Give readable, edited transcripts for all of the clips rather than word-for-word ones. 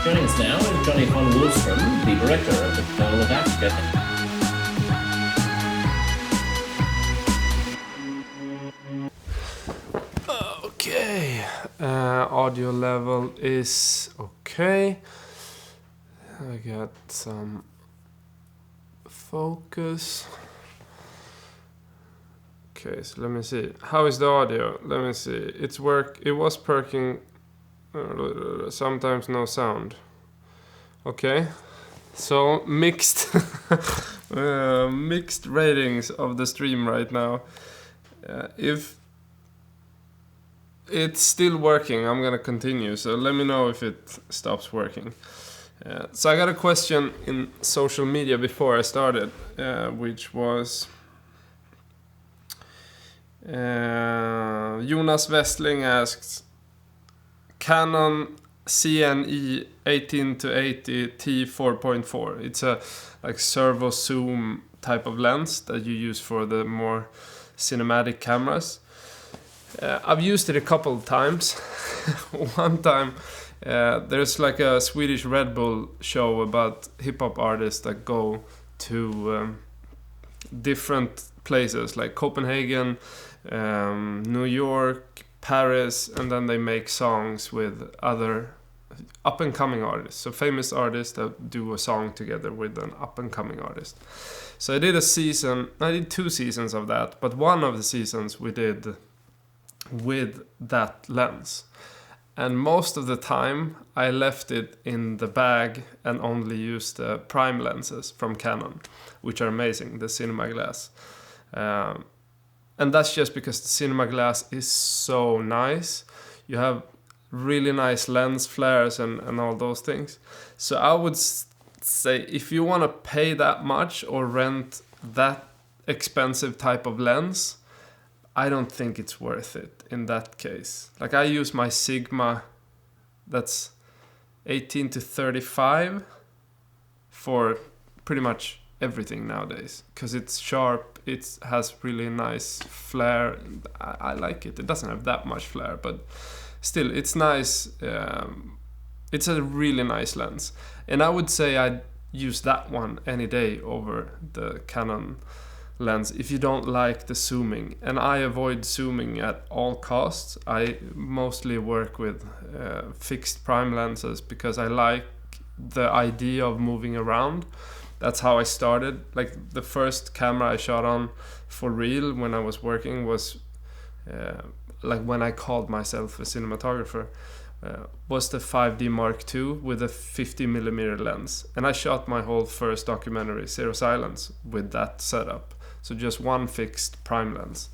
Joining us now is Jonny von Wallstrom, the director of the film of Arte. Okay, audio level is okay. I got some focus. Okay, so let me see. How is the audio? Let me see. It was perking. Sometimes no sound. Okay, so mixed mixed ratings of the stream right now. If it's still working, I'm gonna continue, so let me know if it stops working. So I got a question in social media before I started, which was Jonas Westling asked, Canon CNE 18-80 T4.4. It's a like servo zoom type of lens that you use for the more cinematic cameras. I've used it a couple of times. One time, there's like a Swedish Red Bull show about hip-hop artists that go to different places like Copenhagen, New York, Paris, and then they make songs with other up-and-coming artists. So famous artists that do a song together with an up-and-coming artist. So I did 2 seasons of that, but one of the seasons we did with that lens. And most of the time I left it in the bag and only used the prime lenses from Canon, which are amazing, the cinema glass. And that's just because the cinema glass is so nice. You have really nice lens flares and all those things. So I would say if you want to pay that much or rent that expensive type of lens, I don't think it's worth it in that case. Like I use my Sigma that's 18-35 for pretty much everything nowadays because it's sharp, it has really nice flare. I like it. It doesn't have that much flare, but still it's nice. It's a really nice lens, and I would say I'd use that one any day over the Canon lens if you don't like the zooming. And I avoid zooming at all costs. I mostly work with fixed prime lenses because I like the idea of moving around. That's how I started. Like the first camera I shot on for real when I was working was like when I called myself a cinematographer, was the 5D Mark II with a 50mm lens. And I shot my whole first documentary, Zero Silence, with that setup. So just one fixed prime lens.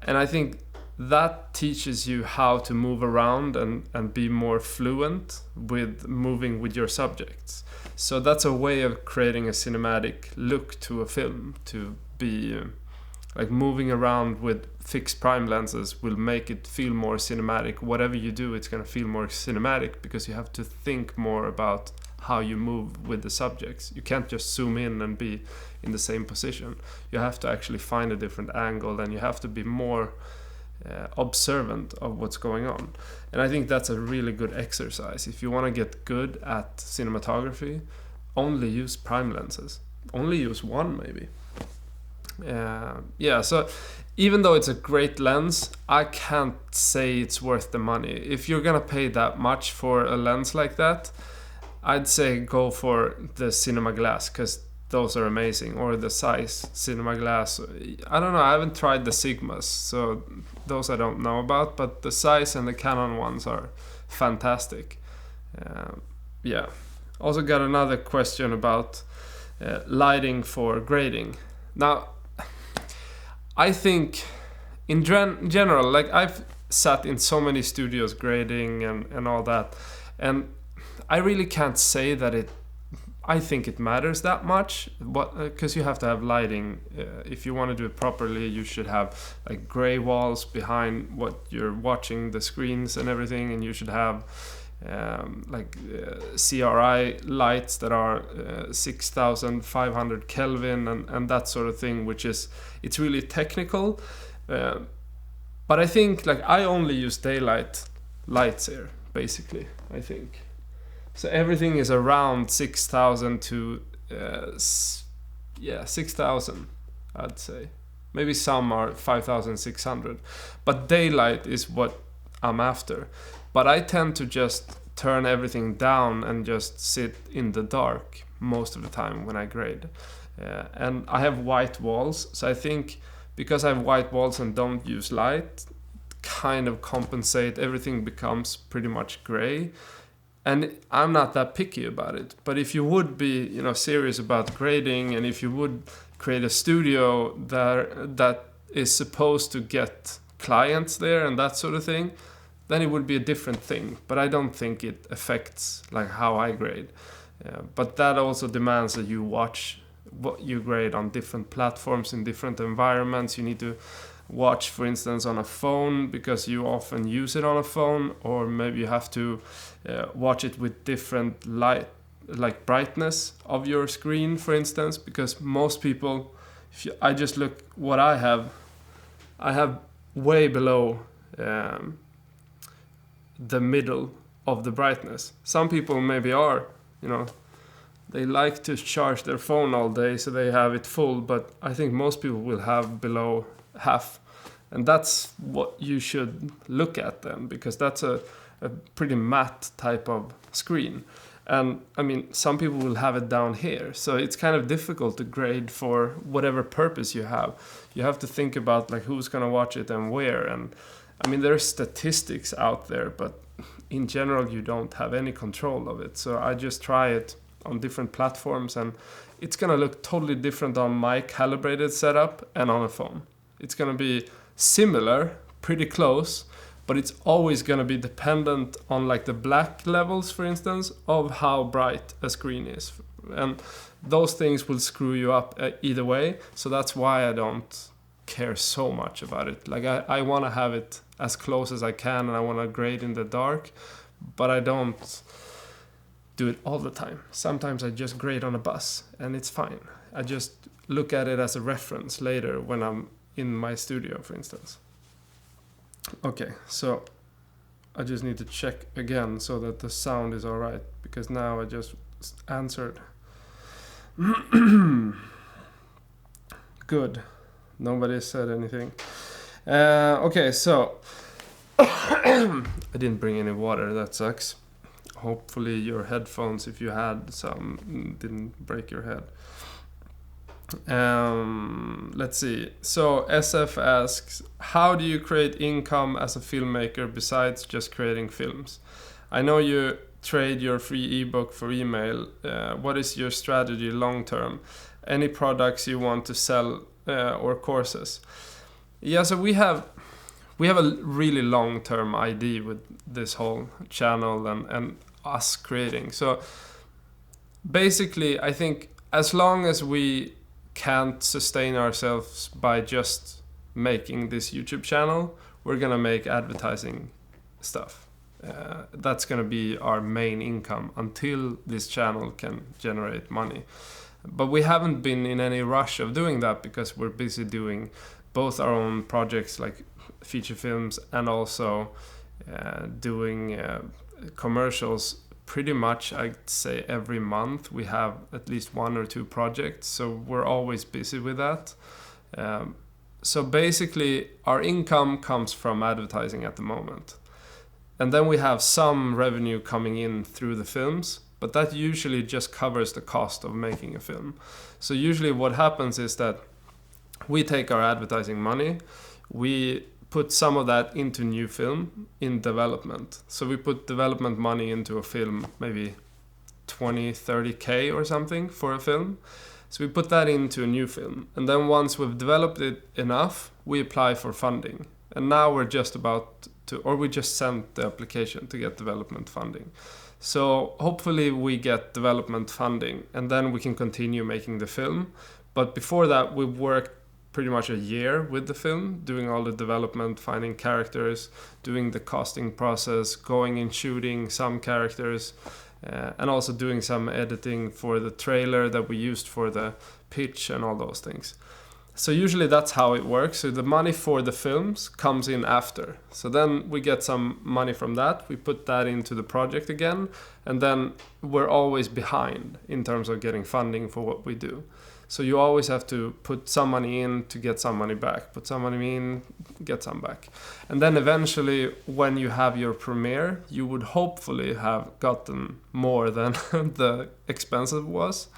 And I think that teaches you how to move around and be more fluent with moving with your subjects. So that's a way of creating a cinematic look to a film. To be like moving around with fixed prime lenses will make it feel more cinematic. Whatever you do, it's going to feel more cinematic because you have to think more about how you move with the subjects. You can't just zoom in and be in the same position. You have to actually find a different angle, and you have to be more observant of what's going on. And I think that's a really good exercise. If you want to get good at cinematography, only use prime lenses. Only use one maybe. So even though it's a great lens, I can't say it's worth the money. If you're gonna pay that much for a lens like that, I'd say go for the cinema glass, because those are amazing, or the size cinema glass. I don't know, I haven't tried the Sigmas, so those I don't know about, but the size and the Canon ones are fantastic. Also got another question about lighting for grading. Now, I think in general, like I've sat in so many studios grading and all that, and I really can't say that I think it matters that much, because you have to have lighting. If you want to do it properly, you should have like gray walls behind what you're watching, the screens and everything, and you should have CRI lights that are 6,500 Kelvin and that sort of thing, it's really technical. But I think like I only use daylight lights here, basically, I think. So everything is around 6,000 to 6,000, I'd say. Maybe some are 5,600. But daylight is what I'm after. But I tend to just turn everything down and just sit in the dark most of the time when I grade. And I have white walls, so I think because I have white walls and don't use light, kind of compensate, everything becomes pretty much gray. And I'm not that picky about it. But if you would be, serious about grading, and if you would create a studio that is supposed to get clients there and that sort of thing, then it would be a different thing. But I don't think it affects like how I grade. But that also demands that you watch what you grade on different platforms in different environments. You need to watch, for instance, on a phone because you often use it on a phone, or maybe you have to watch it with different light, like brightness of your screen, for instance, because most people, I just look what I have way below the middle of the brightness. Some people maybe are, they like to charge their phone all day, so they have it full, but I think most people will have below half. And that's what you should look at then, because that's a pretty matte type of screen. And I mean, some people will have it down here. So it's kind of difficult to grade for whatever purpose you have. You have to think about like who's going to watch it and where. And I mean, there's statistics out there, but in general, you don't have any control of it. So I just try it on different platforms, and it's going to look totally different on my calibrated setup and on a phone. It's going to be similar, pretty close, but it's always going to be dependent on like the black levels, for instance, of how bright a screen is. And those things will screw you up either way. So that's why I don't care so much about it. Like I want to have it as close as I can, and I want to grade in the dark, but I don't do it all the time. Sometimes I just grade on a bus and it's fine. I just look at it as a reference later when I'm in my studio, for instance. Okay, so I just need to check again so that the sound is all right, because now I just answered. Good. Nobody said anything. Okay, so I didn't bring any water. That sucks. Hopefully your headphones, if you had some, didn't break your head. Let's see. So SF asks, how do you create income as a filmmaker besides just creating films? I know you trade your free ebook for email. What is your strategy long term? Any products you want to sell or courses? Yeah, so we have a really long term idea with this whole channel and us creating. So basically, I think as long as we can't sustain ourselves by just making this YouTube channel, we're gonna make advertising stuff. That's gonna be our main income until this channel can generate money. But we haven't been in any rush of doing that because we're busy doing both our own projects like feature films and also doing commercials. Pretty much, I'd say every month we have at least 1 or 2 projects, so we're always busy with that. So basically, our income comes from advertising at the moment. And then we have some revenue coming in through the films, but that usually just covers the cost of making a film. So usually what happens is that we take our advertising money, we put some of that into new film in development. So we put development money into a film, maybe 20, 30K or something for a film. So we put that into a new film. And then once we've developed it enough, we apply for funding. And now we're just about to, or we just sent the application to get development funding. So hopefully we get development funding and then we can continue making the film. But before that, we worked pretty much a year with the film, doing all the development, finding characters, doing the casting process, going and shooting some characters, and also doing some editing for the trailer that we used for the pitch and all those things. So usually that's how it works. So the money for the films comes in after. So then we get some money from that. We put that into the project again. And then we're always behind in terms of getting funding for what we do. So you always have to put some money in to get some money back. Put some money in, get some back. And then eventually when you have your premiere, you would hopefully have gotten more than the expensive was.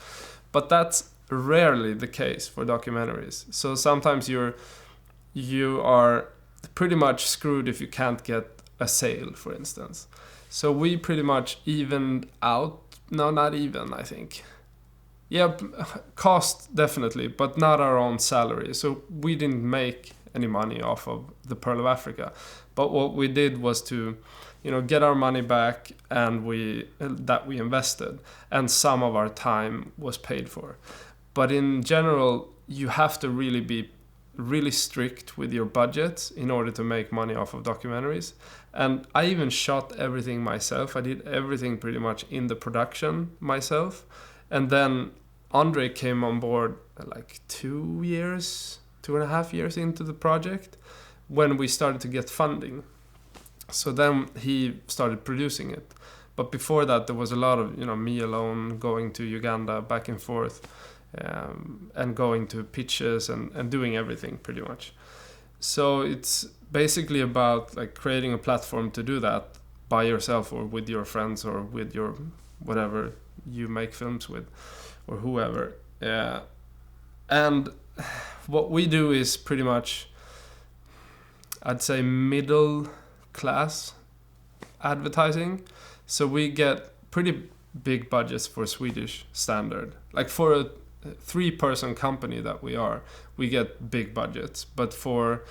But that's rarely the case for documentaries. So sometimes you are pretty much screwed if you can't get a sale, for instance. So we pretty much evened out. No, not even, I think. Yeah, cost definitely, but not our own salary. So we didn't make any money off of the Pearl of Africa. But what we did was to, get our money back and that we invested, and some of our time was paid for. But in general, you have to really be really strict with your budgets in order to make money off of documentaries. And I even shot everything myself. I did everything pretty much in the production myself. And then Andre came on board like 2.5 years into the project when we started to get funding. So then he started producing it. But before that, there was a lot of, me alone going to Uganda back and forth. And going to pitches and doing everything pretty much. So it's basically about like creating a platform to do that by yourself or with your friends or with your whatever you make films with or whoever. And what we do is pretty much, I'd say, middle class advertising. So we get pretty big budgets for Swedish standard. Like for a 3-person company that we get big budgets. But for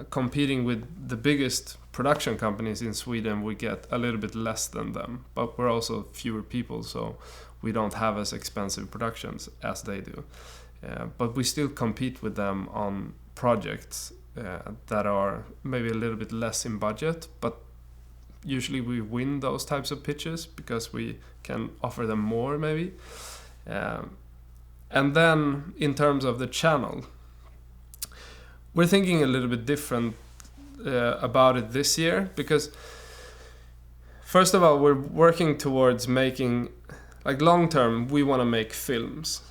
competing with the biggest production companies in Sweden, we get a little bit less than them. But we're also fewer people, so we don't have as expensive productions as they do. But we still compete with them on projects that are maybe a little bit less in budget, but usually we win those types of pitches because we can offer them more maybe. And then in terms of the channel, we're thinking a little bit different about it this year, because first of all, we're working towards making, like long term, we want to make films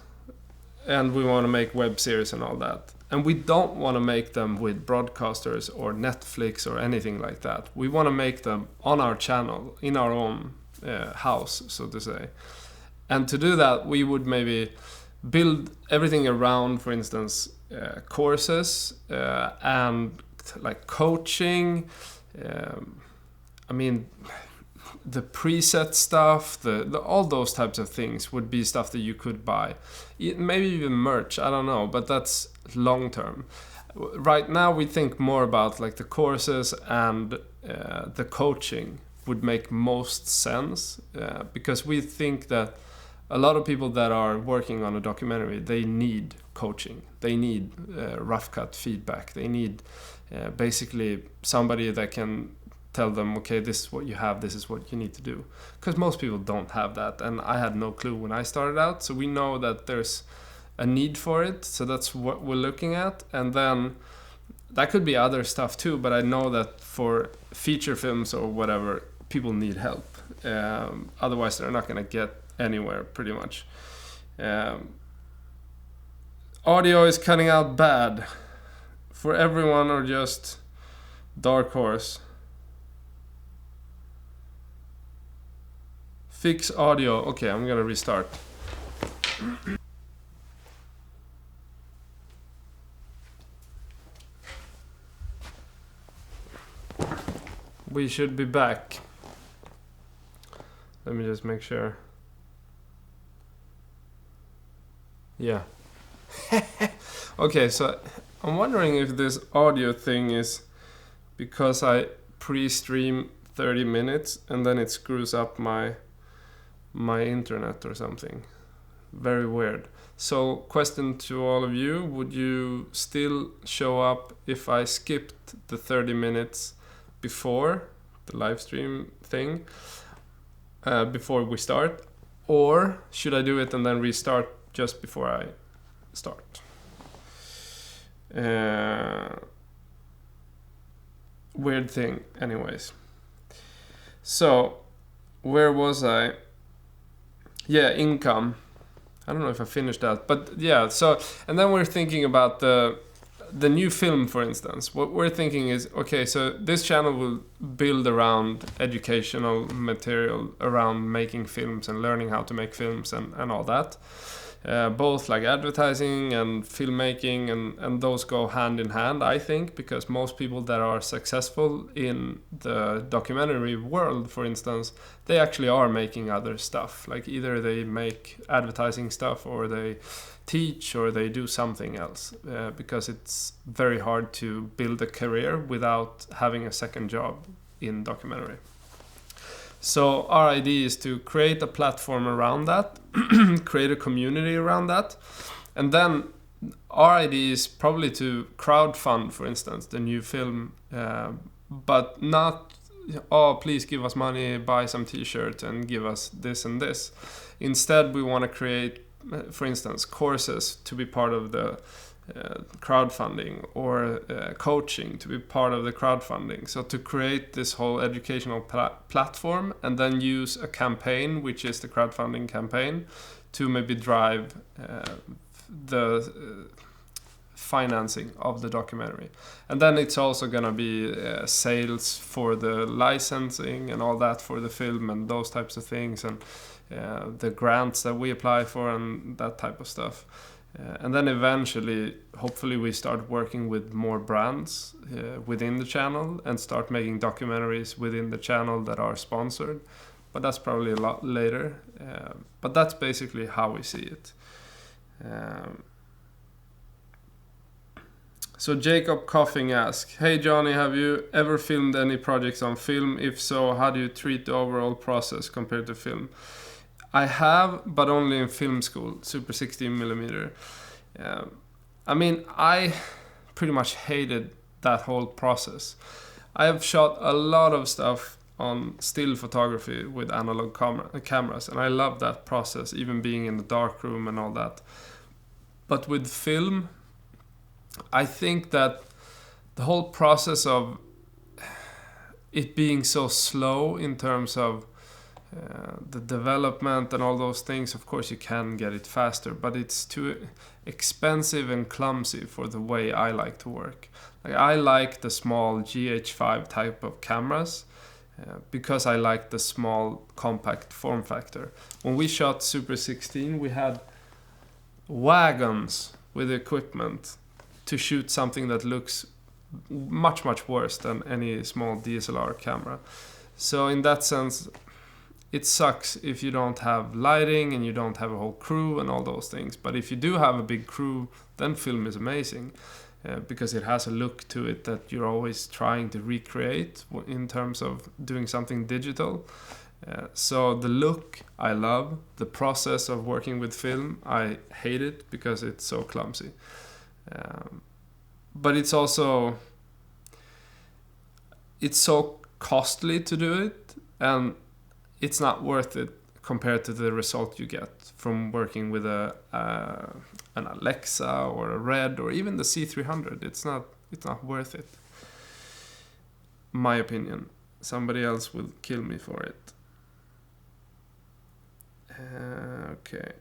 and we want to make web series and all that. And we don't want to make them with broadcasters or Netflix or anything like that. We want to make them on our channel, in our own house, so to say. And to do that, we would maybe build everything around, for instance, courses and like coaching. The preset stuff, the all those types of things would be stuff that you could buy. Maybe even merch, I don't know, but that's long term. Right now we think more about like the courses and the coaching would make most sense because we think that a lot of people that are working on a documentary, they need coaching. They need rough cut feedback. They need basically somebody that can tell them, okay, this is what you have, this is what you need to do. Because most people don't have that, and I had no clue when I started out. So we know that there's a need for it, so that's what we're looking at. And then that could be other stuff too, but I know that for feature films or whatever, people need help. Otherwise, they're not going to get anywhere, pretty much. Audio is cutting out bad for everyone or just Dark Horse. Fix audio. Okay, I'm gonna restart. We should be back. Let me just make sure. Yeah. Okay, so I'm wondering if this audio thing is because I pre-stream 30 minutes and then it screws up my internet or something. Very weird. So, question to all of you, would you still show up if I skipped the 30 minutes before the live stream thing, before we start? Or should I do it and then restart just before I start? Weird thing, anyways. So, where was I? Yeah, income. I don't know if I finished that, but yeah. So, and then we're thinking about the new film, for instance. What we're thinking is, okay, so this channel will build around educational material around making films and learning how to make films and all that. Both like advertising and filmmaking, and those go hand in hand, I think, because most people that are successful in the documentary world, for instance, they actually are making other stuff. Like either they make advertising stuff, or they teach, or they do something else, because it's very hard to build a career without having a second job in documentary. So our idea is to create a platform around that, create a community around that, and then our idea is probably to crowdfund, for instance, the new film, but not, oh, please give us money, buy some t-shirts and give us this and this. Instead, we want to create, for instance, courses to be part of the crowdfunding, or coaching to be part of the crowdfunding. So to create this whole educational platform, and then use a campaign, which is the crowdfunding campaign, to maybe drive the financing of the documentary. And then it's also gonna be sales for the licensing and all that for the film and those types of things, and the grants that we apply for and that type of stuff. And then eventually, hopefully, we start working with more brands within the channel and start making documentaries within the channel that are sponsored. But that's probably a lot later. But that's basically how we see it. So Jacob Coughing asks, "Hey Jonny, have you ever filmed any projects on film? If so, how do you treat the overall process compared to film?" I have, but only in film school, Super 16mm. I mean, I pretty much hated that whole process. I have shot a lot of stuff on still photography with analog cameras, and I love that process, even being in the dark room and all that. But with film, I think that the whole process of it being so slow in terms of the development and all those things, of course you can get it faster, but it's too expensive and clumsy for the way I like to work. Like, I like the small GH5 type of cameras because I like the small compact form factor. When we shot Super 16, we had wagons with equipment to shoot something that looks much, much worse than any small DSLR camera. So in that sense, it sucks if you don't have lighting and you don't have a whole crew and all those things. But if you do have a big crew, then film is amazing because it has a look to it that you're always trying to recreate in terms of doing something digital. So the look I love, the process of working with film I hate it because it's so clumsy. But it's also, it's so costly to do it, and it's not worth it compared to the result you get from working with an Alexa or a Red or even the C300. It's not worth it. My opinion. Somebody else will kill me for it. Okay.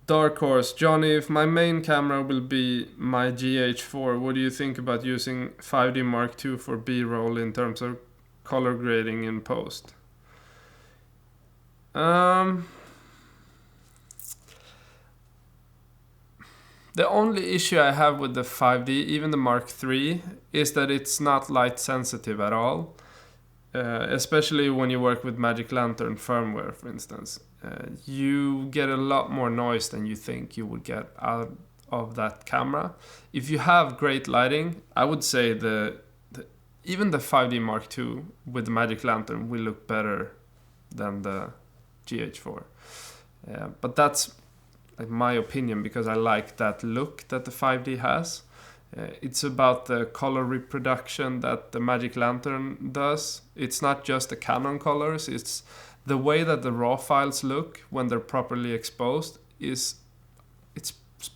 Dark Horse, Jonny, if my main camera will be my GH4, what do you think about using 5D Mark II for B-roll in terms of color grading in post? The only issue I have with the 5D, even the Mark III, is that it's not light sensitive at all. Especially when you work with Magic Lantern firmware, for instance. You get a lot more noise than you think you would get out of that camera. If you have great lighting, I would say even the 5D Mark II with the Magic Lantern will look better than the GH4. But that's like my opinion because I like that look that the 5D has. It's about the color reproduction that the Magic Lantern does. It's not just the Canon colors, it's the way that the raw files look when they're properly exposed it's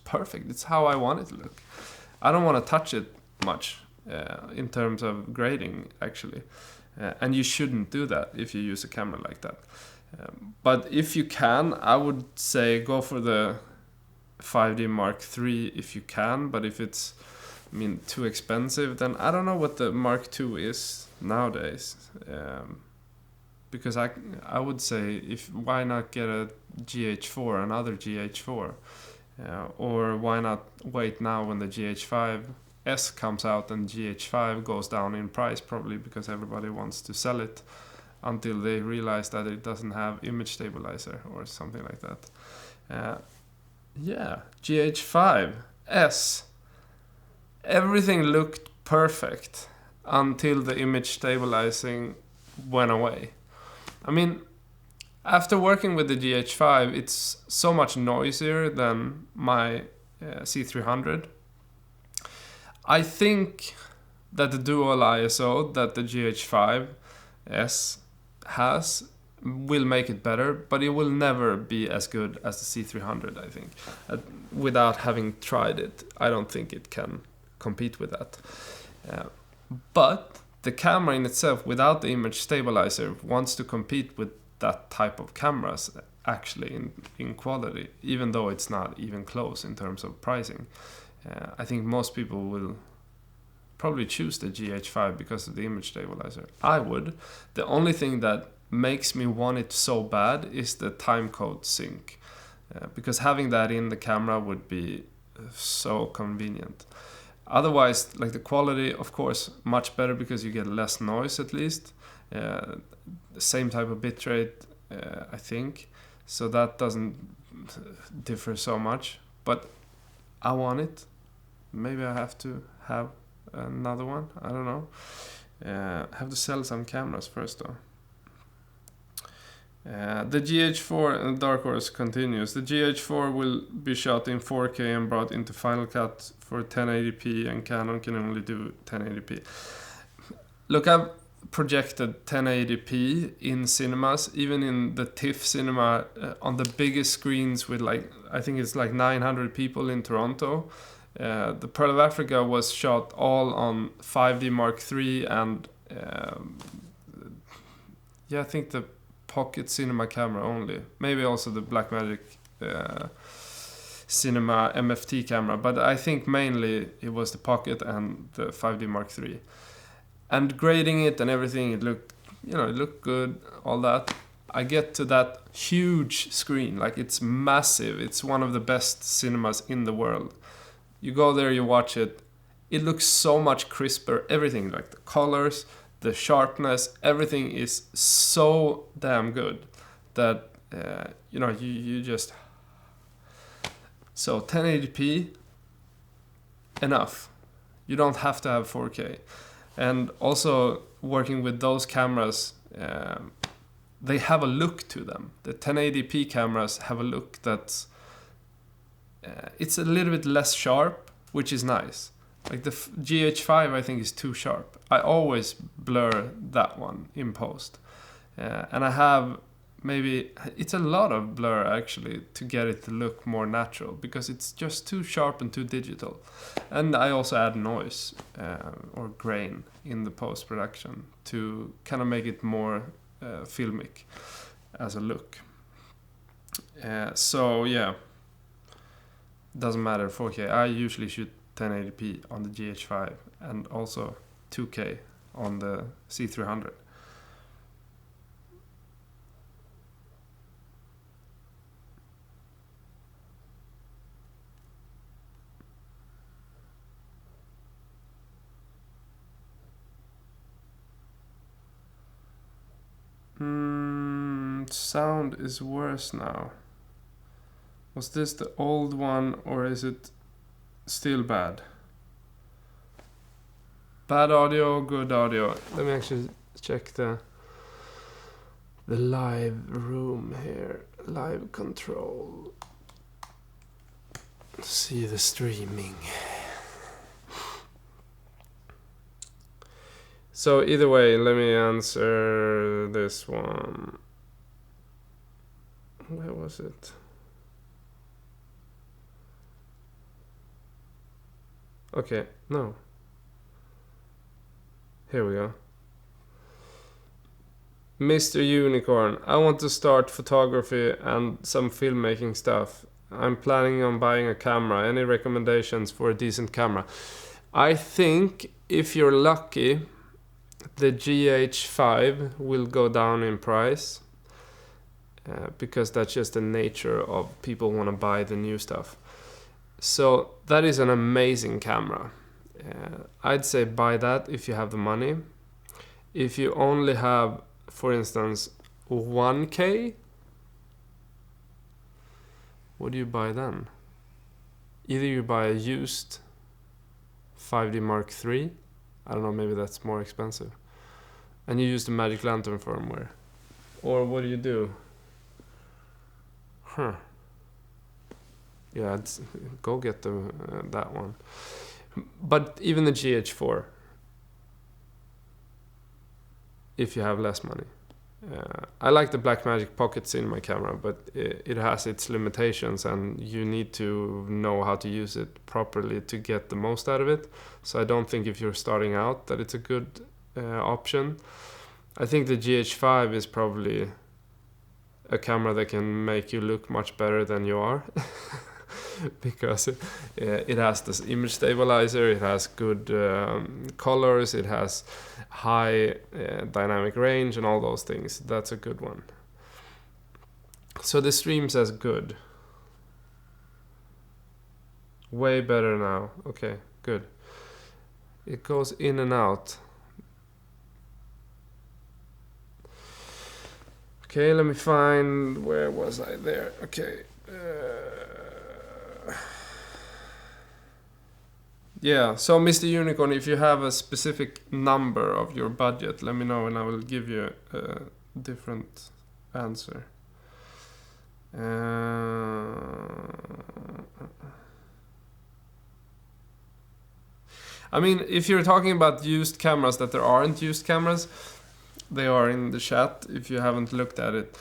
perfect. It's how I want it to look. I don't want to touch it much in terms of grading, actually. And you shouldn't do that if you use a camera like that. But if you can, I would say go for the 5D Mark III if you can. But if it's, too expensive, then I don't know what the Mark II is nowadays. Because I would say, why not get a GH4, another GH4? Or why not wait now when the GH5s comes out and GH5 goes down in price, probably because everybody wants to sell it until they realize that it doesn't have image stabilizer or something like that. GH5s. Everything looked perfect until the image stabilizing went away. After working with the GH5, it's so much noisier than my C300. I think that the dual ISO that the GH5s has will make it better, but it will never be as good as the C300, I think. Without having tried it, I don't think it can compete with that. But the camera in itself, without the image stabilizer, wants to compete with that type of cameras actually in quality, even though it's not even close in terms of pricing. I think most people will probably choose the GH5 because of the image stabilizer. I would. The only thing that makes me want it so bad is the timecode sync, because having that in the camera would be so convenient. Otherwise, like the quality, of course, much better because you get less noise at least. The same type of bitrate, I think. So that doesn't differ so much. But I want it. Maybe I have to have another one. I don't know. I have to sell some cameras first though. The GH4 Dark Horse continues. The GH4 will be shot in 4K and brought into Final Cut for 1080p, and Canon can only do 1080p. Look, I've projected 1080p in cinemas, even in the TIFF cinema on the biggest screens with I think it's 900 people in Toronto. The Pearl of Africa was shot all on 5D Mark III and I think the pocket cinema camera only. Maybe also the Blackmagic cinema MFT camera, but I think mainly it was the pocket and the 5D Mark III. And grading it and everything, it looked good, all that. I get to that huge screen, it's massive. It's one of the best cinemas in the world. You go there, you watch it. It looks so much crisper. Everything, the colors, the sharpness, everything is so damn good that you just. So 1080p, enough. You don't have to have 4K. And also working with those cameras, they have a look to them. The 1080p cameras have a look that's it's a little bit less sharp, which is nice. Like the GH5 I think is too sharp. I always blur that one in post. And I have it's a lot of blur actually to get it to look more natural, because it's just too sharp and too digital. And I also add noise or grain in the post-production to kind of make it more filmic as a look. So yeah, doesn't matter 4K. I usually shoot 1080p on the GH5 and also 2K on the C300. Sound is worse now. Was this the old one or is it still bad? Bad audio, good audio. Let me actually check the live room here. Live control. See the streaming. So either way, let me answer this one. Where was it? Okay, no. Here we go. Mr. Unicorn, I want to start photography and some filmmaking stuff. I'm planning on buying a camera. Any recommendations for a decent camera? I think if you're lucky, the GH5 will go down in price. Because that's just the nature of people want to buy the new stuff. So that is an amazing camera. I'd say buy that if you have the money. If you only have, for instance, 1K, what do you buy then? Either you buy a used 5D Mark III, I don't know, maybe that's more expensive, and you use the Magic Lantern firmware. Or what do you do? Yeah, go get that one. But even the GH4, if you have less money. I like the Blackmagic pockets in my camera, but it has its limitations, and you need to know how to use it properly to get the most out of it. So I don't think if you're starting out that it's a good option. I think the GH5 is probably a camera that can make you look much better than you are. Because it has this image stabilizer, it has good colors, it has high dynamic range and all those things. That's a good one. So the stream says good. Way better now. Okay, good. It goes in and out. Okay, let me find, where was I there? Okay. Yeah, so Mr. Unicorn, if you have a specific number of your budget, let me know and I will give you a different answer. I mean, if you're talking about used cameras that there aren't used cameras, they are in the chat if you haven't looked at it.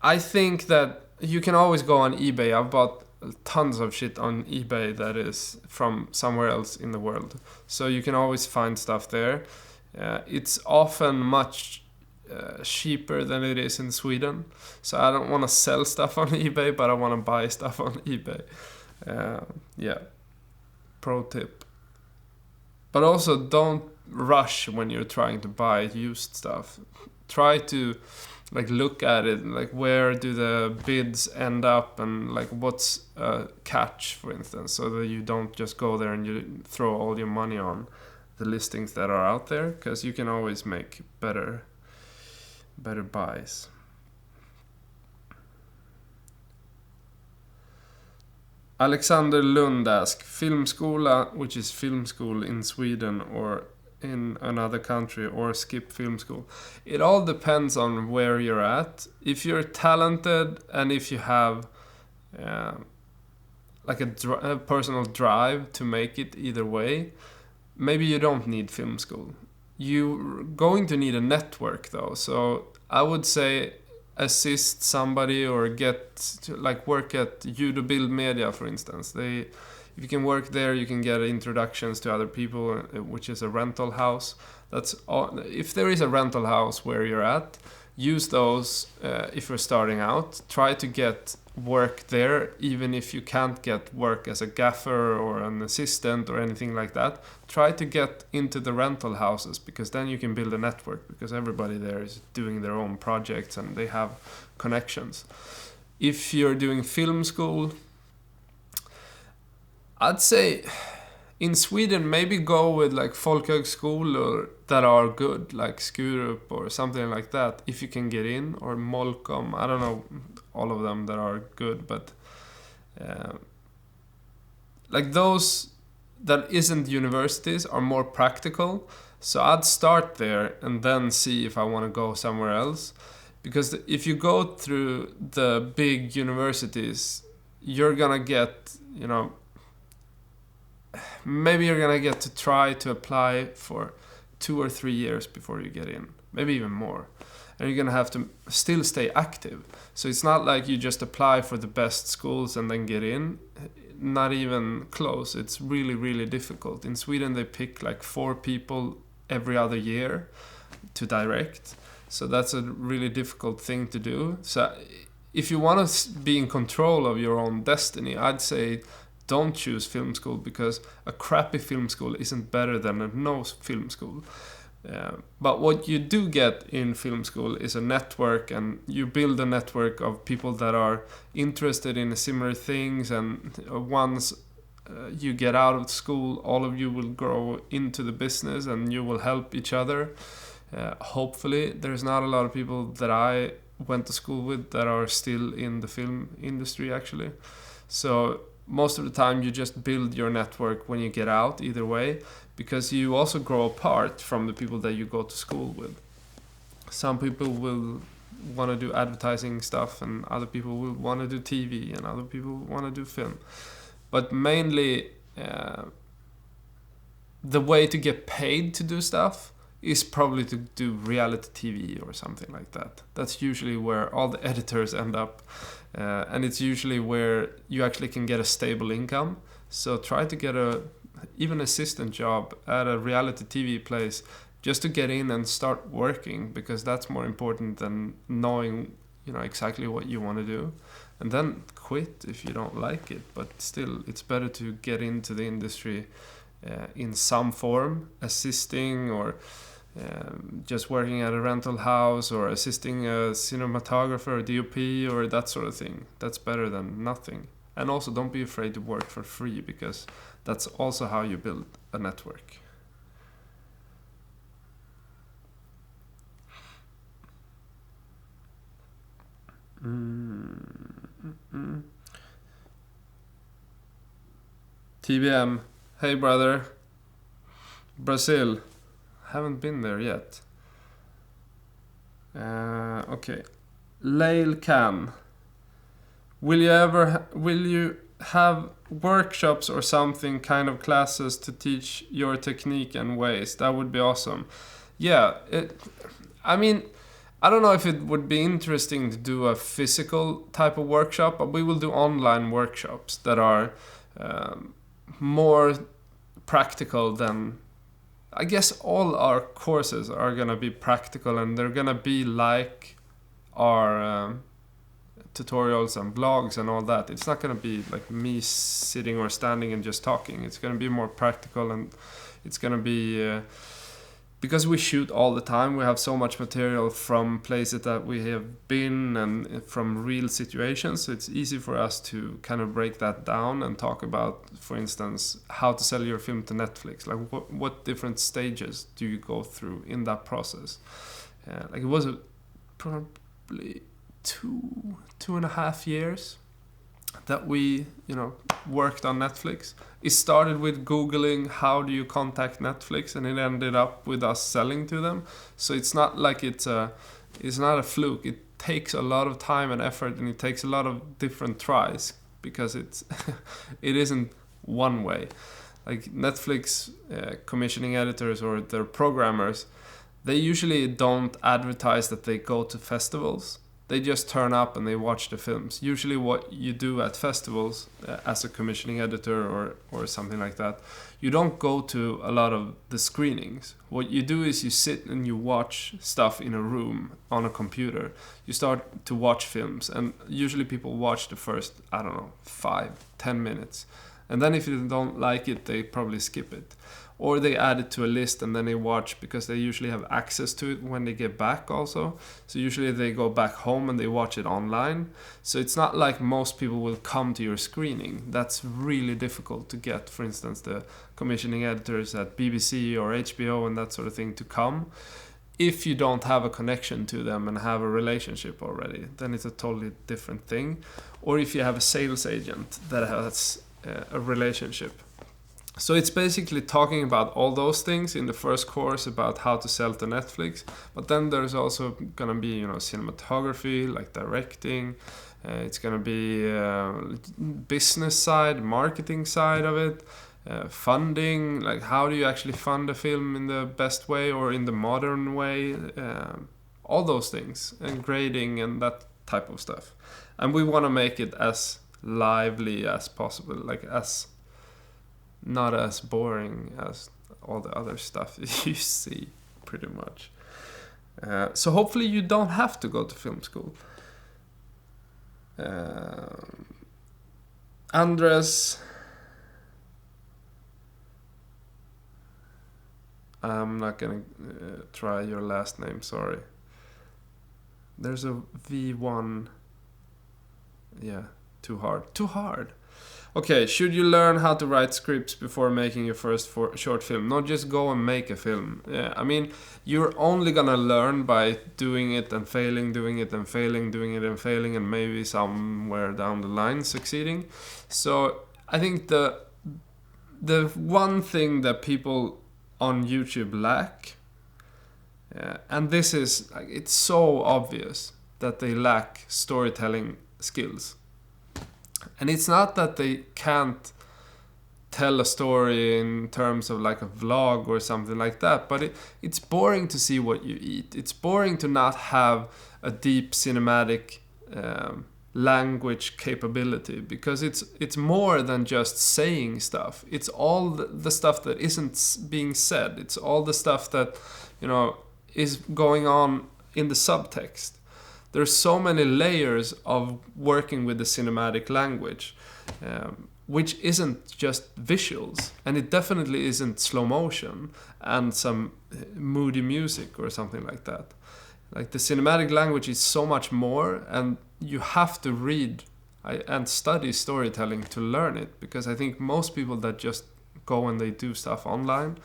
I think that you can always go on eBay. I've bought tons of shit on eBay that is from somewhere else in the world. So you can always find stuff there. It's often much cheaper than it is in Sweden. So I don't want to sell stuff on eBay, but I want to buy stuff on eBay. Yeah. Pro tip. But also don't rush when you're trying to buy used stuff. Try to look at it, where do the bids end up, and what's a catch, for instance, so that you don't just go there and you throw all your money on the listings that are out there, because you can always make better buys. Alexander Lund asks, Filmskola, which is film school in Sweden or in another country, or skip film school. It all depends on where you're at. If you're talented and if you have a personal drive to make it either way, maybe you don't need film school. You're going to need a network though. So I would say assist somebody or get to work at Judo Build Media, for instance. If you can work there, you can get introductions to other people, which is a rental house. That's all. If there is a rental house where you're at, use those if you're starting out. Try to get work there, even if you can't get work as a gaffer or an assistant or anything like that. Try to get into the rental houses, because then you can build a network, because everybody there is doing their own projects and they have connections. If you're doing film school, I'd say in Sweden maybe go with folkhögskolor that are good, like Skurup or something like that, if you can get in, or Molkom. I don't know all of them that are good, but those that isn't universities are more practical. So I'd start there and then see if I want to go somewhere else, because if you go through the big universities, you're gonna get, maybe you're gonna get to try to apply for 2 or 3 years before you get in, maybe even more. And you're gonna have to still stay active. So it's not like you just apply for the best schools and then get in. Not even close. It's really, really difficult. In Sweden, they pick like 4 people every other year to direct. So that's a really difficult thing to do. So if you want to be in control of your own destiny, I'd say don't choose film school, because a crappy film school isn't better than a no film school. But what you do get in film school is a network, and you build a network of people that are interested in similar things, and once you get out of school, all of you will grow into the business and you will help each other. Hopefully, there's not a lot of people that I went to school with that are still in the film industry actually. So most of the time you just build your network when you get out either way, because you also grow apart from the people that you go to school with. Some people will want to do advertising stuff, and other people will want to do TV, and other people want to do film. But mainly the way to get paid to do stuff is probably to do reality TV or something like that. That's usually where all the editors end up. And it's usually where you actually can get a stable income. So try to get even assistant job at a reality TV place just to get in and start working, because that's more important than knowing, exactly what you want to do. And then quit if you don't like it. But still, it's better to get into the industry in some form, assisting or just working at a rental house, or assisting a cinematographer or DOP or that sort of thing. That's better than nothing. And also, don't be afraid to work for free, because that's also how you build a network. TBM, hey brother, Brazil. Haven't been there yet. Okay. Lail Can. Will you have workshops or something, kind of classes to teach your technique and ways? That would be awesome. Yeah. I don't know if it would be interesting to do a physical type of workshop, but we will do online workshops that are more practical than... I guess all our courses are going to be practical, and they're going to be like our tutorials and vlogs and all that. It's not going to be like me sitting or standing and just talking. It's going to be more practical, and it's going to be... because we shoot all the time, we have so much material from places that we have been and from real situations. So it's easy for us to kind of break that down and talk about, for instance, how to sell your film to Netflix. Like what different stages do you go through in that process? Like it was probably 2.5 years that we, worked on Netflix. It started with Googling how do you contact Netflix, and it ended up with us selling to them. So it's not like it's not a fluke. It takes a lot of time and effort, and it takes a lot of different tries, because it isn't one way. Like Netflix commissioning editors or their programmers, they usually don't advertise that they go to festivals. They just turn up and they watch the films. Usually what you do at festivals as a commissioning editor or something like that, you don't go to a lot of the screenings. What you do is you sit and you watch stuff in a room on a computer. You start to watch films, and usually people watch the first, 5-10 minutes. And then if you don't like it, they probably skip it. Or they add it to a list and then they watch, because they usually have access to it when they get back also. So usually they go back home and they watch it online. So it's not like most people will come to your screening. That's really difficult to get, for instance, the commissioning editors at BBC or HBO and that sort of thing to come. If you don't have a connection to them and have a relationship already, then it's a totally different thing. Or if you have a sales agent that has a relationship. So it's basically talking about all those things in the first course about how to sell to Netflix. But then there's also going to be, cinematography, like directing. It's going to be business side, marketing side of it. funding, like how do you actually fund a film in the best way or in the modern way, all those things, and grading and that type of stuff. And we want to make it as lively as possible, like as not as boring as all the other stuff you see, pretty much. So hopefully you don't have to go to film school. Andres, I'm not gonna try your last name, sorry. There's a V1. Yeah, too hard. Okay, should you learn how to write scripts before making your first short film? Not just go and make a film. Yeah, I mean, you're only gonna learn by doing it and failing, doing it and failing, doing it and failing, and maybe somewhere down the line succeeding. So I think the one thing that people on YouTube lack, and this is, like, it's so obvious that they lack storytelling skills. And it's not that they can't tell a story in terms of like a vlog or something like that, but it's boring to see what you eat. It's boring to not have a deep cinematic language capability, because it's more than just saying stuff. It's all the stuff that isn't being said. It's all the stuff that, you know, is going on in the subtext. There's so many layers of working with the cinematic language, which isn't just visuals, and it definitely isn't slow motion and some moody music or something like that. Like, the cinematic language is so much more, and you have to read and study storytelling to learn it, because I think most people that just go and they do stuff online,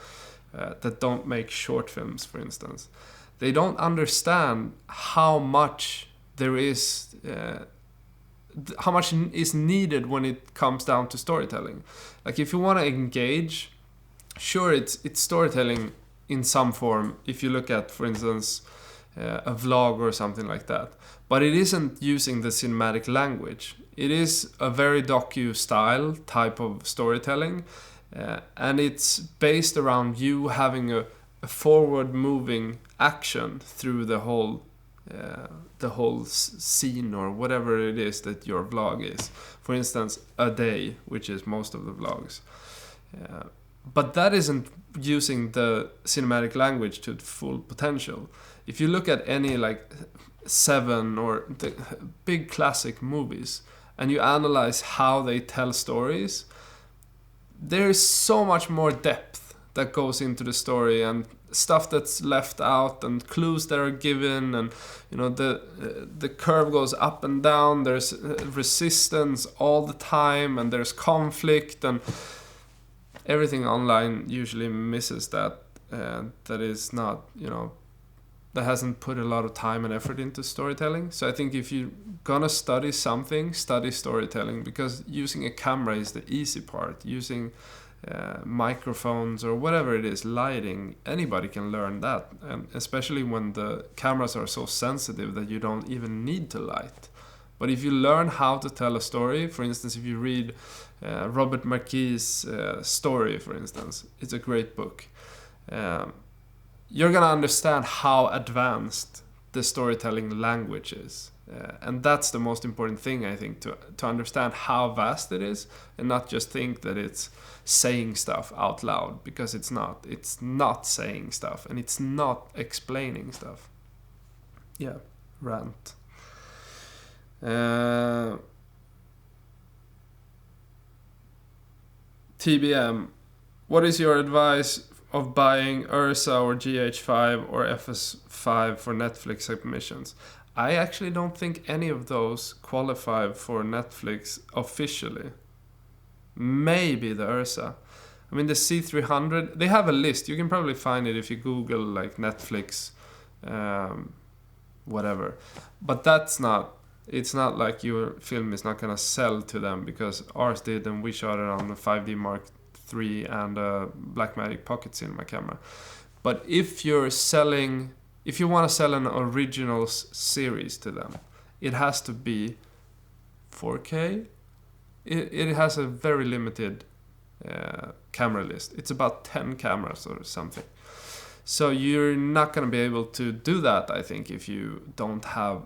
that don't make short films, for instance, they don't understand how much there is, how much is needed when it comes down to storytelling. Like, if you want to engage, sure, it's storytelling in some form. If you look at, for instance, a vlog or something like that, but it isn't using the cinematic language. It is a very docu-style type of storytelling, and it's based around you having a forward-moving action through the whole scene or whatever it is that your vlog is. For instance, a day, which is most of the vlogs. But that isn't using the cinematic language to its full potential. If you look at any like Seven or the big classic movies, and you analyze how they tell stories, there is so much more depth that goes into the story, and stuff that's left out, and clues that are given, and you know, the curve goes up and down. There's resistance all the time, and there's conflict, and everything online usually misses that. That is not, you know, that hasn't put a lot of time and effort into storytelling. So I think if you're gonna study something, study storytelling, because using a camera is the easy part. Using microphones or whatever it is, lighting, anybody can learn that, and especially when the cameras are so sensitive that you don't even need to light. But if you learn how to tell a story, for instance, if you read Robert Mckee's story, for instance, it's a great book. You're gonna understand how advanced the storytelling language is. And that's the most important thing, I think, to understand how vast it is, and not just think that it's saying stuff out loud, because it's not. It's not saying stuff, and it's not explaining stuff. Yeah, rant. TBM, what is your advice of buying Ursa or GH5 or FS5 for Netflix submissions? I actually don't think any of those qualify for Netflix officially. Maybe the Ursa. I mean, the C300, they have a list. You can probably find it if you Google like Netflix, whatever. But it's not like your film is not going to sell to them, because ours did, and we shot it on the 5D Mark III and a Blackmagic Pocket Cinema camera. But if you want to sell an original series to them, it has to be 4K. It has a very limited camera list. It's about 10 cameras or something. So you're not going to be able to do that, I think, if you don't have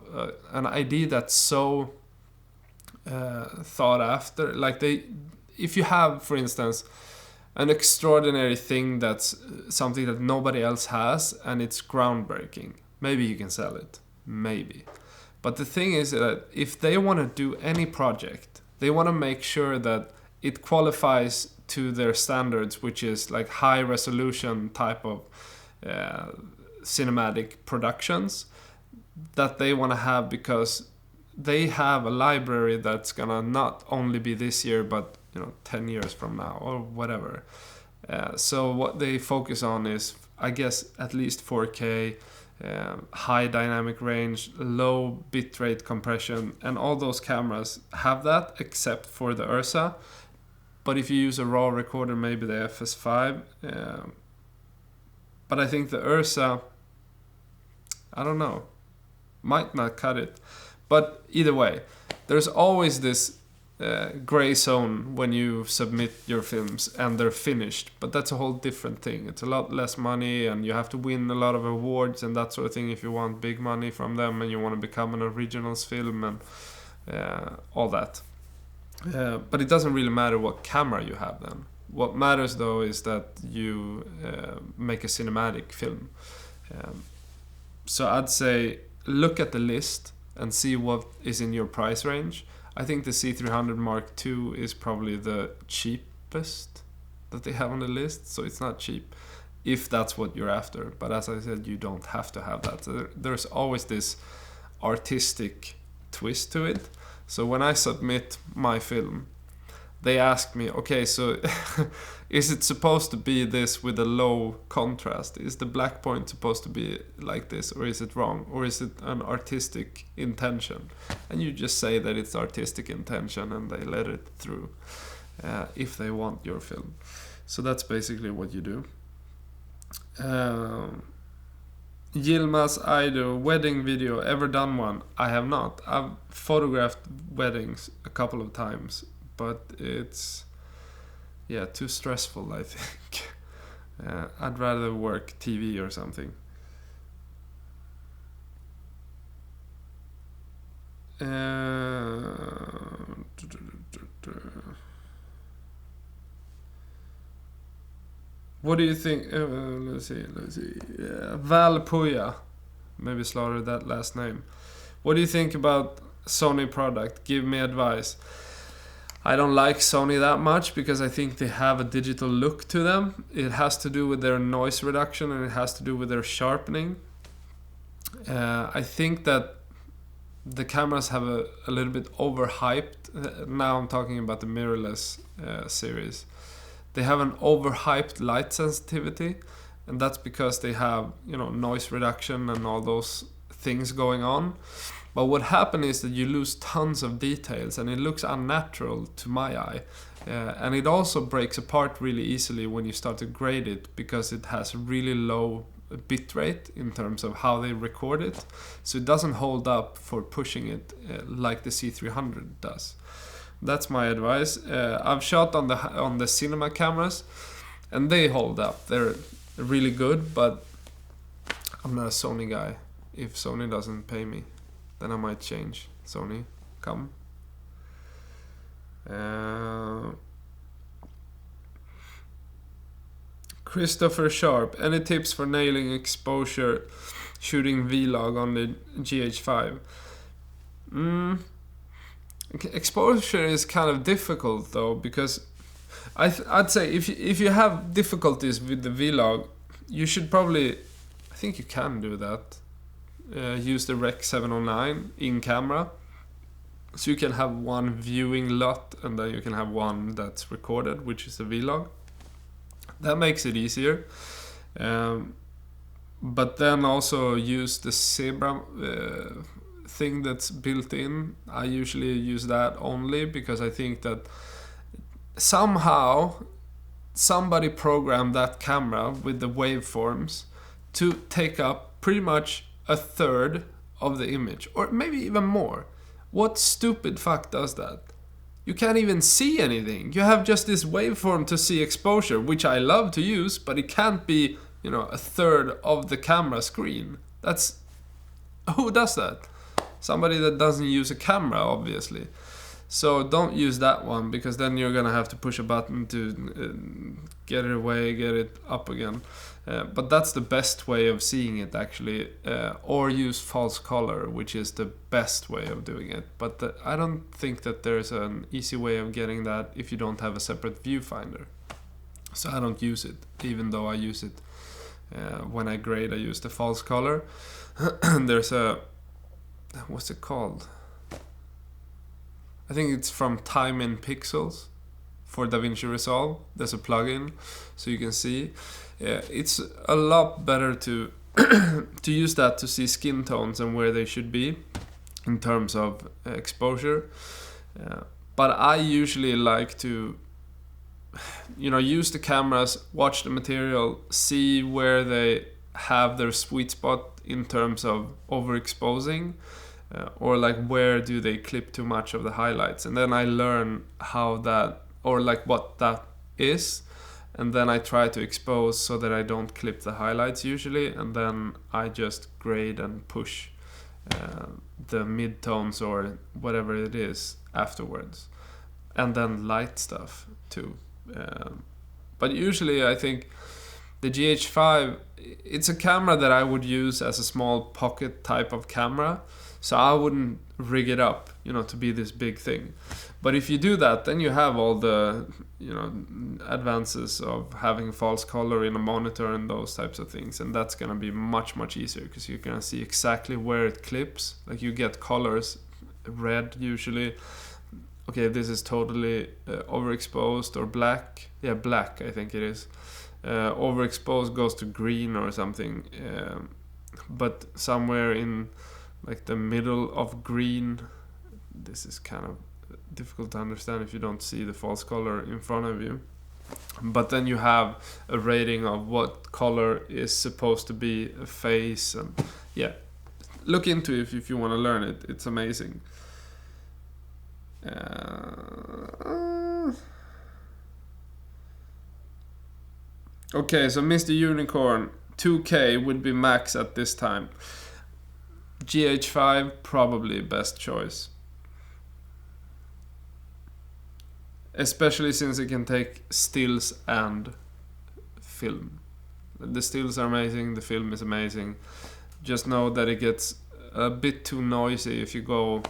an idea that's so thought after. Like if you have, for instance, an extraordinary thing that's something that nobody else has and it's groundbreaking, maybe you can sell it, maybe. But the thing is that if they want to do any project, they want to make sure that it qualifies to their standards, which is like high resolution type of cinematic productions that they want to have, because they have a library that's gonna not only be this year but 10 years from now or whatever. So what they focus on is, I guess, at least 4K, high dynamic range, low bitrate compression, and all those cameras have that except for the Ursa. But if you use a RAW recorder, maybe the FS5. But I think the Ursa, I don't know, might not cut it. But either way, there's always this gray zone when you submit your films and they're finished. But that's a whole different thing. It's a lot less money and you have to win a lot of awards and that sort of thing if you want big money from them and you want to become an originals film and all that. But it doesn't really matter what camera you have then. What matters though is that you make a cinematic film. So I'd say look at the list and see what is in your price range. I think the C300 Mark II is probably the cheapest that they have on the list, so it's not cheap if that's what you're after. But as I said, you don't have to have that. So there's always this artistic twist to it. So when I submit my film, they ask me, okay, so is it supposed to be this with a low contrast? Is the black point supposed to be like this, or is it wrong? Or is it an artistic intention? And you just say that it's artistic intention and they let it through if they want your film. So that's basically what you do. Yilmaz Aido, wedding video, ever done one? I have not. I've photographed weddings a couple of times, but it's too stressful, I think. I'd rather work TV or something. What do you think? Let's see. Val Puya, maybe slaughtered that last name. What do you think about Sony product? Give me advice. I don't like Sony that much because I think they have a digital look to them. It has to do with their noise reduction and it has to do with their sharpening. I think that the cameras have a little bit overhyped. Now I'm talking about the mirrorless series. They have an overhyped light sensitivity, and that's because they have noise reduction and all those things going on. But what happens is that you lose tons of details and it looks unnatural to my eye. And it also breaks apart really easily when you start to grade it because it has really low bitrate in terms of how they record it. So it doesn't hold up for pushing it like the C300 does. That's my advice. I've shot on the cinema cameras and they hold up. They're really good, but I'm not a Sony guy. If Sony doesn't pay me, then I might change. Sony, come. Christopher Sharp, any tips for nailing exposure shooting vlog on the GH5? Exposure is kind of difficult though, because I'd say if you have difficulties with the vlog, you should probably, I think you can do that, use the Rec 709 in camera, so you can have one viewing lot and then you can have one that's recorded, which is a vlog. That makes it easier. But then also use the Zebra thing that's built in. I usually use that only because I think that somehow somebody programmed that camera with the waveforms to take up pretty much a third of the image, or maybe even more. What stupid fuck does that? you can't even see anything. You have just this waveform to see exposure, which I love to use, but it can't be, a third of the camera screen. Who does that? Somebody that doesn't use a camera, obviously. So don't use that one, because then you're gonna have to push a button to get it away, get it up again. But that's the best way of seeing it, actually. Or use false color, which is the best way of doing it. But I don't think that there's an easy way of getting that if you don't have a separate viewfinder. So I don't use it, even though I use it when I grade. I use the false color. There's what's it called? I think it's from Time in Pixels for DaVinci Resolve. There's a plugin, so you can see. It's a lot better to to use that to see skin tones and where they should be in terms of exposure. But I usually like to, use the cameras, watch the material, see where they have their sweet spot in terms of overexposing. Or like where do they clip too much of the highlights, and then I learn how that, or like what that is, and then I try to expose so that I don't clip the highlights usually, and then I just grade and push the midtones or whatever it is afterwards, and then light stuff too. But usually I think the GH5, it's a camera that I would use as a small pocket type of camera. So I wouldn't rig it up, to be this big thing. But if you do that, then you have all the, advances of having false color in a monitor and those types of things. And that's going to be much, much easier, because you're going to see exactly where it clips. Like you get colors, red usually. Okay, this is totally overexposed, or black. Yeah, black, I think it is. Overexposed goes to green or something. But somewhere in like the middle of green, this is kind of difficult to understand if you don't see the false color in front of you. But then you have a rating of what color is supposed to be a face, and look into it if you want to learn it. It's amazing. Okay, so Mr. Unicorn, 2K would be max at this time. GH5, probably best choice. Especially since it can take stills and film. The stills are amazing, the film is amazing. Just know that it gets a bit too noisy if you go...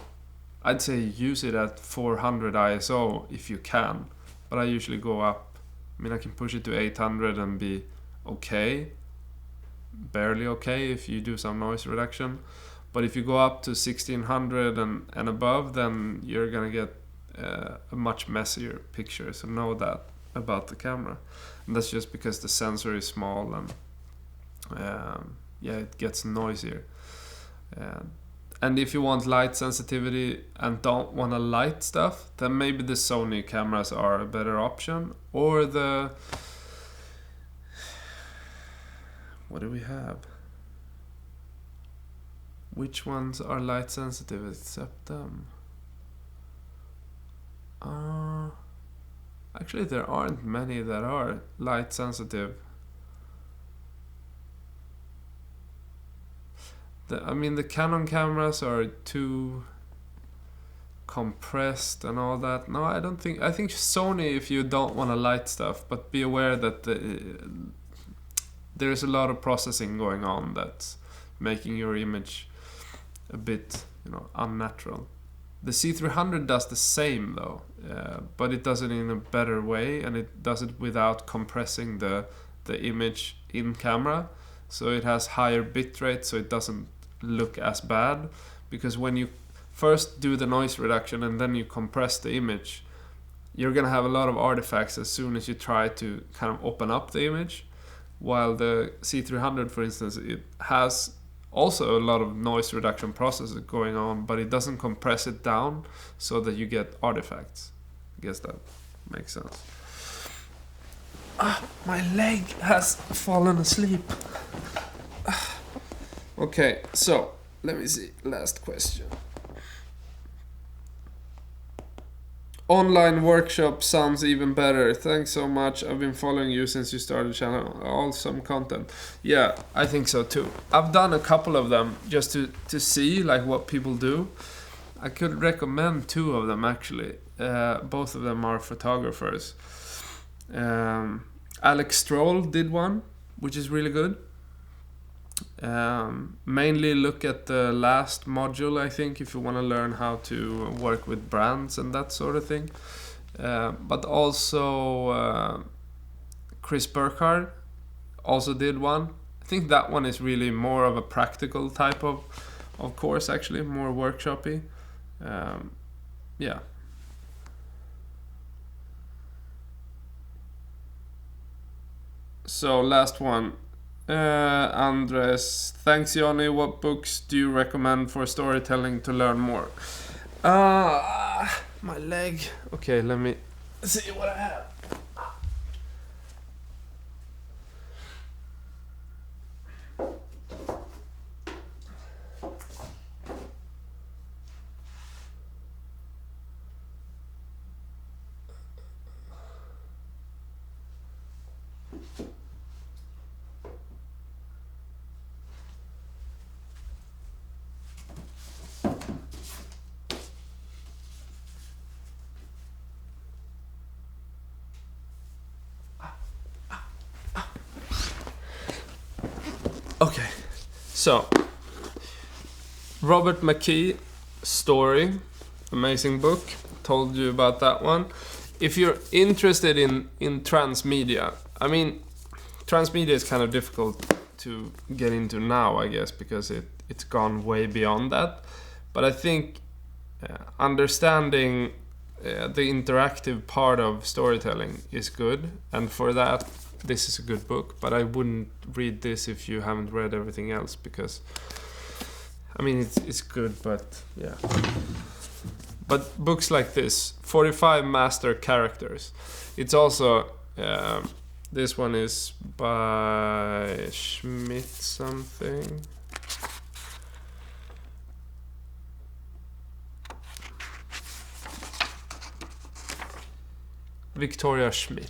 I'd say use it at 400 ISO if you can. But I usually go up. I can push it to 800 and be okay. Barely okay if you do some noise reduction. But if you go up to 1600 and above, then you're gonna get a much messier picture. So know that about the camera. And that's just because the sensor is small and it gets noisier. And if you want light sensitivity and don't want to light stuff, then maybe the Sony cameras are a better option. Or the... What do we have? Which ones are light sensitive except them? Actually, there aren't many that are light sensitive. The Canon cameras are too compressed and all that. No, I don't think... I think Sony, if you don't want to light stuff, but be aware that there's a lot of processing going on that's making your image a bit, unnatural. The C300 does the same though, but it does it in a better way, and it does it without compressing the image in camera. So it has higher bitrate, so it doesn't look as bad. Because when you first do the noise reduction and then you compress the image, you're gonna have a lot of artifacts as soon as you try to kind of open up the image. While the C300, for instance, it has also a lot of noise reduction processes going on, but it doesn't compress it down so that you get artifacts. I guess that makes sense. My leg has fallen asleep. Okay, so let me see. Last question. Online workshop sounds even better. Thanks so much. I've been following you since you started the channel. Awesome content. Yeah, I think so too. I've done a couple of them just to see like what people do. I could recommend 2 of them actually. Both of them are photographers. Alex Stroll did one, which is really good. Mainly look at the last module, I think, if you want to learn how to work with brands and that sort of thing. But also Chris Burkhardt also did one. I think that one is really more of a practical type of course, actually, more workshopy. Yeah. So last one. Andres, thanks Jonny. What books do you recommend for storytelling to learn more? My leg. Okay, let me see what I have. Okay, so Robert Mckee, Story, amazing book. Told you about that one. If you're interested in transmedia, I mean, transmedia is kind of difficult to get into now, I guess, because it's gone way beyond that. But I think understanding the interactive part of storytelling is good, and for that, this is a good book. But I wouldn't read this if you haven't read everything else, because I mean it's good, but yeah. But books like this, 45 Master Characters. It's also this one is by Schmidt something. Victoria Schmidt.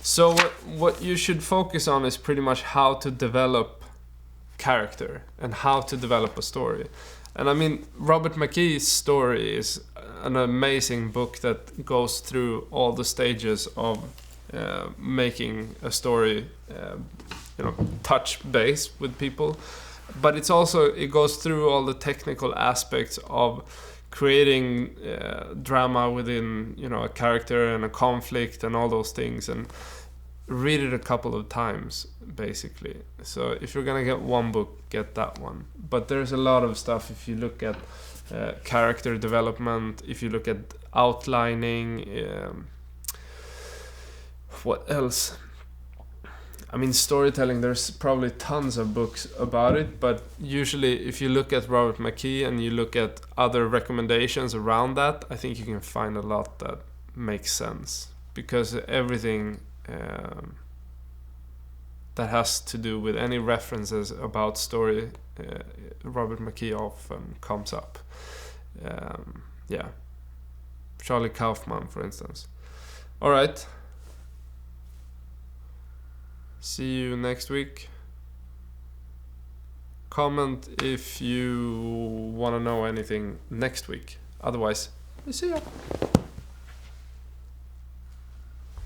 So what you should focus on is pretty much how to develop character and how to develop a story. And I mean, Robert Mckee's Story is an amazing book that goes through all the stages of making a story, touch base with people. But it goes through all the technical aspects of creating drama within, a character and a conflict and all those things. And read it a couple of times, basically. So if you're gonna get one book, get that one. But there's a lot of stuff if you look at character development, if you look at outlining, what else? I mean, storytelling, there's probably tons of books about it, but usually if you look at Robert Mckee and you look at other recommendations around that, I think you can find a lot that makes sense. Because everything that has to do with any references about story, Robert Mckee often comes up. Charlie Kaufman, for instance. All right. See you next week. Comment if you want to know anything next week. Otherwise, see ya.